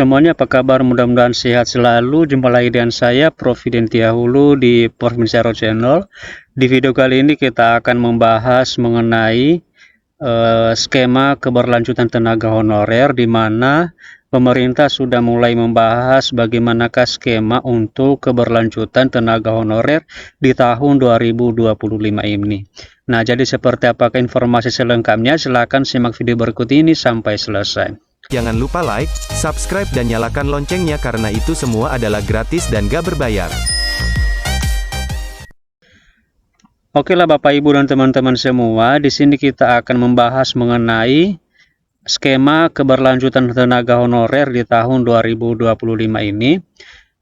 semuanya, apa kabar? Mudah-mudahan sehat selalu. Jumpa lagi dengan saya, Prof. Fidentia Hulu di Prof. Minsaro Channel. Di video kali ini kita akan membahas mengenai skema keberlanjutan tenaga honorer, di mana pemerintah sudah mulai membahas bagaimanakah skema untuk keberlanjutan tenaga honorer di tahun 2025 ini. Nah, jadi seperti apakah informasi selengkapnya? Silakan simak video berikut ini sampai selesai. Jangan lupa like, subscribe dan nyalakan loncengnya karena itu semua adalah gratis dan gak berbayar. Oke lah Bapak Ibu dan teman-teman semua, di sini kita akan membahas mengenai skema keberlanjutan tenaga honorer di tahun 2025 ini,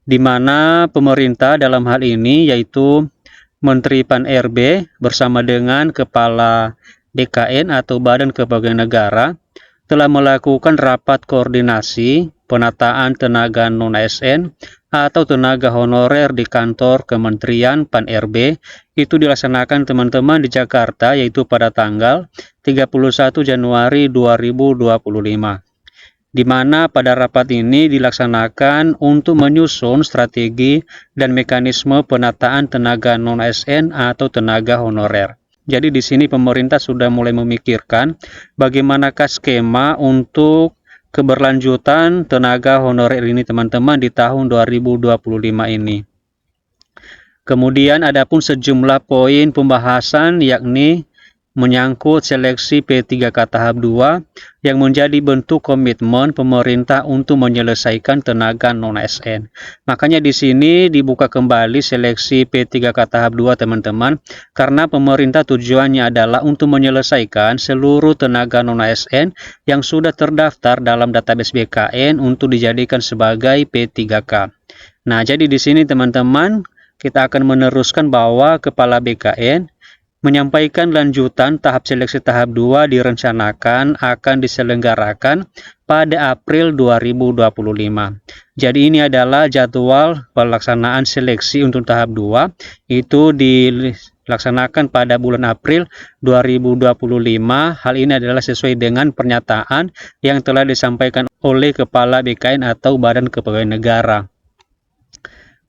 di mana pemerintah dalam hal ini yaitu Menteri Pan-RB bersama dengan Kepala BKN atau Badan Kepegawaian Negara telah melakukan rapat koordinasi penataan tenaga non-ASN atau tenaga honorer di kantor Kementerian Pan-RB. Itu dilaksanakan teman-teman di Jakarta, yaitu pada tanggal 31 Januari 2025. Di mana pada rapat ini dilaksanakan untuk menyusun strategi dan mekanisme penataan tenaga non-ASN atau tenaga honorer. Jadi di sini pemerintah sudah mulai memikirkan bagaimanakah skema untuk keberlanjutan tenaga honorer ini teman-teman di tahun 2025 ini. Kemudian ada pun sejumlah poin pembahasan yakni menyangkut seleksi P3K tahap 2 yang menjadi bentuk komitmen pemerintah untuk menyelesaikan tenaga non-ASN. Makanya di sini dibuka kembali seleksi P3K tahap 2 teman-teman, karena pemerintah tujuannya adalah untuk menyelesaikan seluruh tenaga non-ASN yang sudah terdaftar dalam database BKN untuk dijadikan sebagai P3K. Nah, jadi di sini teman-teman kita akan meneruskan bahwa Kepala BKN menyampaikan lanjutan tahap seleksi tahap 2 direncanakan akan diselenggarakan pada April 2025. Jadi ini adalah jadwal pelaksanaan seleksi untuk tahap 2, itu dilaksanakan pada bulan April 2025. Hal ini adalah sesuai dengan pernyataan yang telah disampaikan oleh Kepala BKN atau Badan Kepegawaian Negara.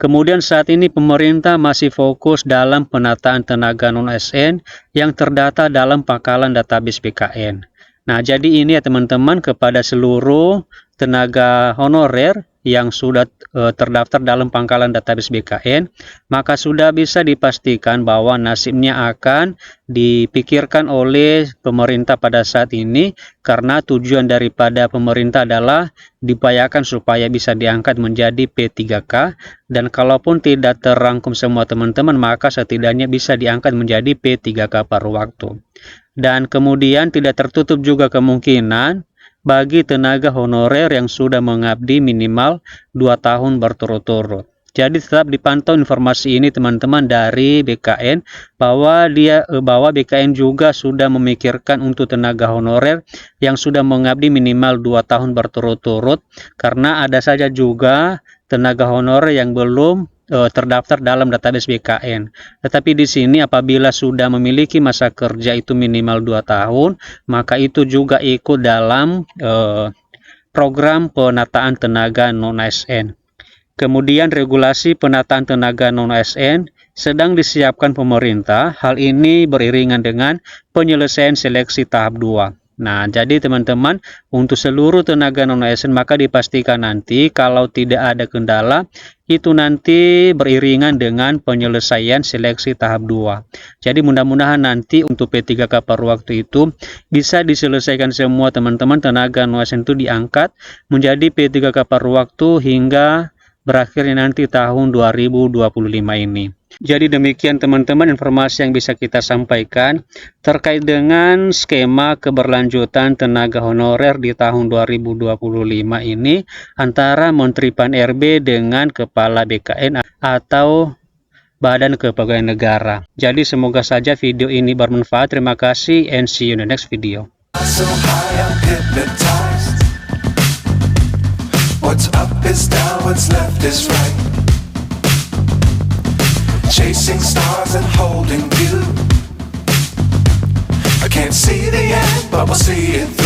Kemudian saat ini pemerintah masih fokus dalam penataan tenaga non-ASN yang terdata dalam pangkalan database BKN. Nah, jadi ini ya teman-teman, kepada seluruh tenaga honorer yang sudah terdaftar dalam pangkalan database BKN, maka sudah bisa dipastikan bahwa nasibnya akan dipikirkan oleh pemerintah pada saat ini, karena tujuan daripada pemerintah adalah diupayakan supaya bisa diangkat menjadi P3K, dan kalaupun tidak terangkum semua teman-teman, maka setidaknya bisa diangkat menjadi P3K paruh waktu. Dan kemudian tidak tertutup juga kemungkinan bagi tenaga honorer yang sudah mengabdi minimal 2 tahun berturut-turut. Jadi tetap dipantau informasi ini teman-teman dari BKN, bahwa BKN juga sudah memikirkan untuk tenaga honorer yang sudah mengabdi minimal 2 tahun berturut-turut, karena ada saja juga tenaga honorer yang belum terdaftar dalam database BKN. Tetapi di sini apabila sudah memiliki masa kerja itu minimal 2 tahun, maka itu juga ikut dalam program penataan tenaga non-ASN. Kemudian regulasi penataan tenaga non-ASN sedang disiapkan pemerintah. Hal ini beriringan dengan penyelesaian seleksi tahap 2. Nah, jadi teman-teman, untuk seluruh tenaga non-ASN maka dipastikan nanti kalau tidak ada kendala, itu nanti beriringan dengan penyelesaian seleksi tahap 2. Jadi mudah-mudahan nanti untuk P3K paruh waktu itu bisa diselesaikan semua teman-teman, tenaga non-ASN itu diangkat menjadi P3K paruh waktu hingga berakhirnya nanti tahun 2025 ini. Jadi demikian teman-teman informasi yang bisa kita sampaikan terkait dengan skema keberlanjutan tenaga honorer di tahun 2025 ini antara Menteri Pan-RB dengan Kepala BKN atau Badan Kepegawaian Negara. Jadi semoga saja video ini bermanfaat. Terima kasih and see you in the next video. So high, I'm hypnotized. What's up is down, what's left is right. Chasing stars and holding you. I can't see the end, but we'll see it through.